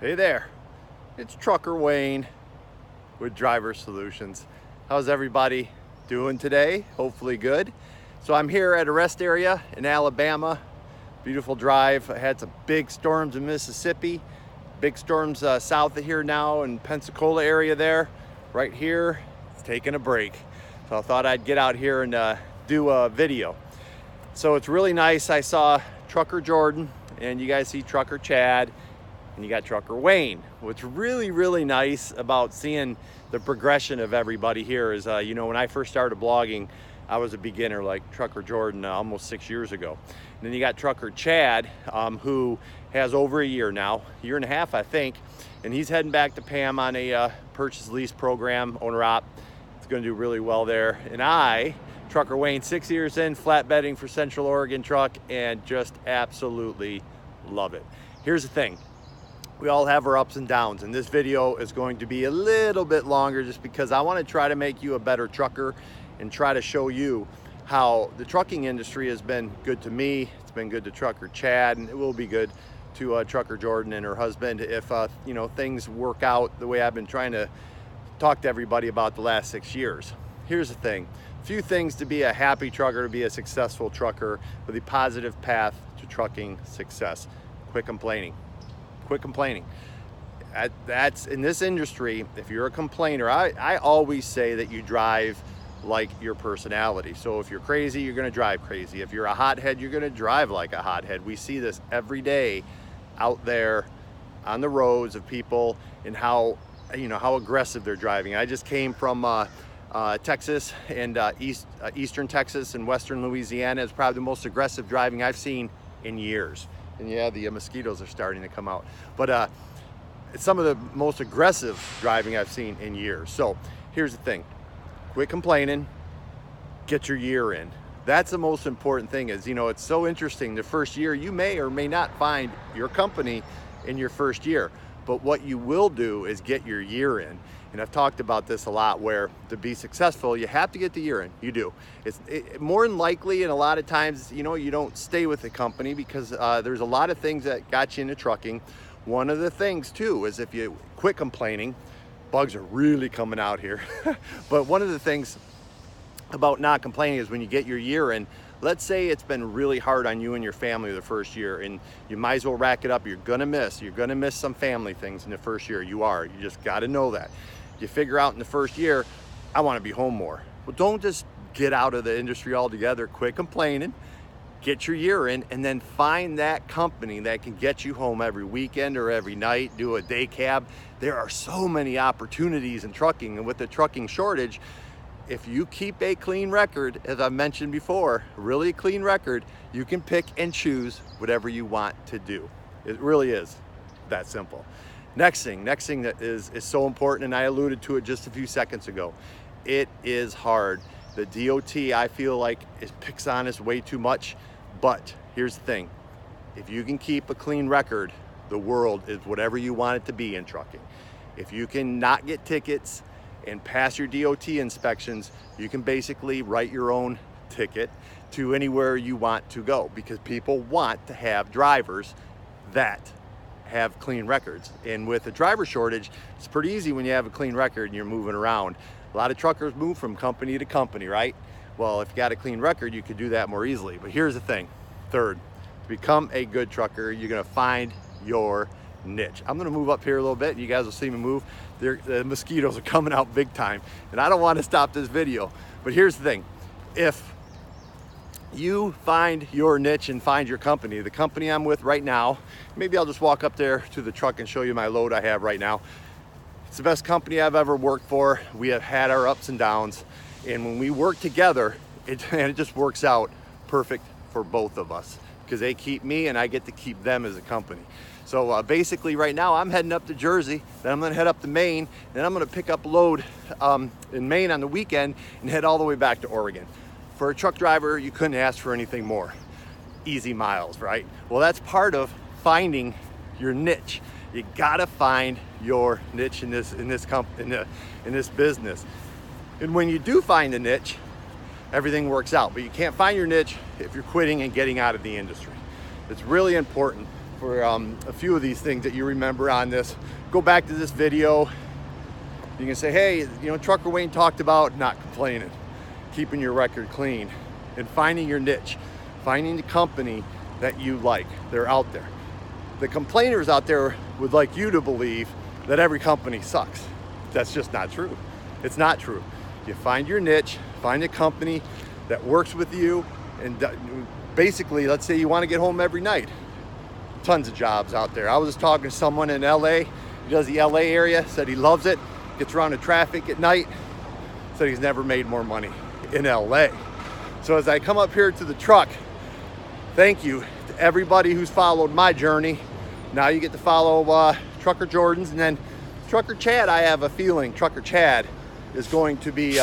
Hey there, it's Trucker Wayne with Driver Solutions. How's everybody doing today? Hopefully good. So I'm here at a rest area in Alabama. Beautiful drive. I had some big storms in Mississippi, big storms south of here now in Pensacola area there. Right here, it's taking a break. So I thought I'd get out here and do a video. So it's really nice. I saw Trucker Jordan, and you guys see Trucker Chad, and you got Trucker Wayne. What's really nice about seeing the progression of everybody here is, when I first started blogging, I was a beginner like Trucker Jordan almost 6 years ago. And then you got Trucker Chad, who has over a year now, year and a half, I think, and he's heading back to Pam on a purchase lease program, owner op. It's going to do really well there. And I, Trucker Wayne, 6 years in, flatbedding for Central Oregon Truck, and just absolutely love it. Here's the thing. We all have our ups and downs, and this video is going to be a little bit longer just because I want to try to make you a better trucker and try to show you how the trucking industry has been good to me. It's been good to Trucker Chad, and it will be good to Trucker Jordan and her husband if things work out the way I've been trying to talk to everybody about the last 6 years. Here's the thing. A few things to be a happy trucker, to be a successful trucker with a positive path to trucking success. Quit complaining. Quit complaining. That's in this industry. If you're a complainer, I always say that you drive like your personality. So if you're crazy, you're going to drive crazy. If you're a hothead, you're going to drive like a hothead. We see this every day out there on the roads of people and how aggressive they're driving. I just came from Texas and eastern Texas and western Louisiana. Is probably the most aggressive driving I've seen in years. And yeah, the mosquitoes are starting to come out. But it's some of the most aggressive driving I've seen in years. So here's the thing. Quit complaining. Get your year in. That's the most important thing is, it's so interesting. The first year, you may or may not find your company in your first year. But what you will do is get your year in. And I've talked about this a lot, where to be successful, you have to get the year in. You do. It's more than likely, and a lot of times, you don't stay with the company because there's a lot of things that got you into trucking. One of the things, too, is if you quit complaining, bugs are really coming out here. But one of the things about not complaining is when you get your year in, let's say it's been really hard on you and your family the first year, and you might as well rack it up. You're gonna miss some family things in the first year. You just got to know that. You figure out in the first year, I want to be home more. Well, don't just get out of the industry altogether. Quit complaining, get your year in, and then find that company that can get you home every weekend or every night. Do a day cab. There are so many opportunities in trucking, and with the trucking shortage, if you keep a clean record, as I mentioned before, really clean record, you can pick and choose whatever you want to do. It really is that simple. Next thing that is so important, and I alluded to it just a few seconds ago, it is hard. The DOT, I feel like, it picks on us way too much, but here's the thing. If you can keep a clean record, the world is whatever you want it to be in trucking. If you can not get tickets and pass your DOT inspections, you can basically write your own ticket to anywhere you want to go, because people want to have drivers that have clean records. And with a driver shortage, it's pretty easy when you have a clean record and you're moving around. A lot of truckers move from company to company, right? Well, if you got a clean record, you could do that more easily. But here's the thing. Third, to become a good trucker, you're gonna find your niche. I'm gonna move up here a little bit. You guys will see me move. The mosquitoes are coming out big time, and I don't want to stop this video. But here's the thing. If you find your niche and find your company, the company I'm with right now, maybe I'll just walk up there to the truck and show you my load I have right now. It's the best company I've ever worked for. We have had our ups and downs, and when we work together, it just works out perfect for both of us, because they keep me and I get to keep them as a company. So basically right now I'm heading up to Jersey, then I'm gonna head up to Maine, then I'm gonna pick up a load in Maine on the weekend and head all the way back to Oregon. For a truck driver, you couldn't ask for anything more. Easy miles, right? Well, that's part of finding your niche. You gotta find your niche in this business. And when you do find the niche, everything works out. But you can't find your niche if you're quitting and getting out of the industry. It's really important for a few of these things that you remember on this. Go back to this video. You can say, hey, Trucker Wayne talked about not complaining, keeping your record clean, and finding your niche, finding the company that you like. They're out there. The complainers out there would like you to believe that every company sucks. That's just not true. It's not true. You find your niche, find a company that works with you, and basically, let's say you want to get home every night. Tons of jobs out there. I was just talking to someone in LA. He does the LA area, said he loves it, gets around the traffic at night, said he's never made more money in LA. So as I come up here to the truck, thank you to everybody who's followed my journey. Now you get to follow Trucker Jordan's, and then Trucker Chad, I have a feeling Trucker Chad is going to be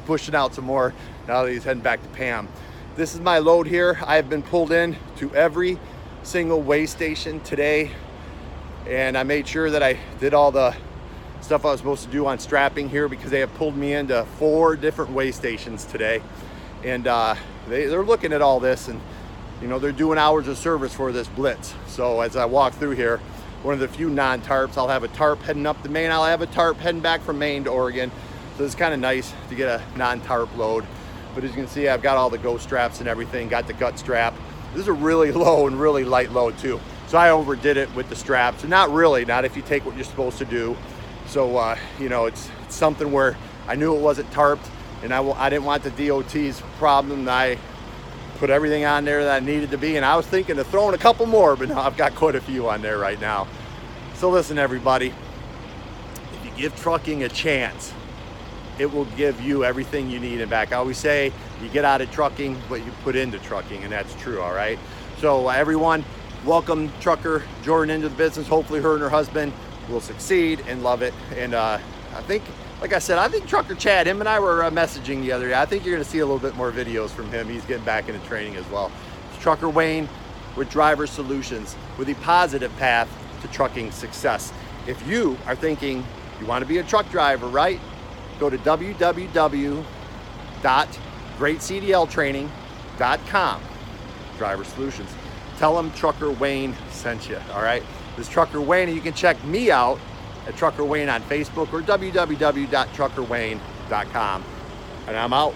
pushing out some more now that he's heading back to Pam. This is my load here. I have been pulled in to every single weigh station today, and I made sure that I did all the stuff I was supposed to do on strapping here, because they have pulled me into 4 different weigh stations today, and they're looking at all this, and they're doing hours of service for this blitz. So as I walk through here, one of the few non-tarps, I'll have a tarp heading up to Maine, I'll have a tarp heading back from Maine to Oregon. So it's kind of nice to get a non-tarp load. But as you can see, I've got all the ghost straps and everything, got the gut strap. This is a really low and really light load too. So I overdid it with the straps, and not really, not if you take what you're supposed to do. So, it's something where I knew it wasn't tarped, and I didn't want the DOT's problem. I put everything on there that I needed to be, and I was thinking of throwing a couple more, but now I've got quite a few on there right now. So listen, everybody, if you give trucking a chance, it will give you everything you need and back. I always say you get out of trucking what you put into trucking, and that's true, all right? So everyone, welcome Trucker Jordan into the business. Hopefully her and her husband will succeed and love it. And I think, like I said, I think Trucker Chad, him and I were messaging the other day. I think you're gonna see a little bit more videos from him. He's getting back into training as well. It's Trucker Wayne with Driver Solutions, with a positive path to trucking success. If you are thinking you wanna be a truck driver, right? Go to www.greatcdltraining.com, Driver Solutions. Tell them Trucker Wayne sent you, all right? This is Trucker Wayne, and you can check me out at Trucker Wayne on Facebook or www.truckerwayne.com. And I'm out.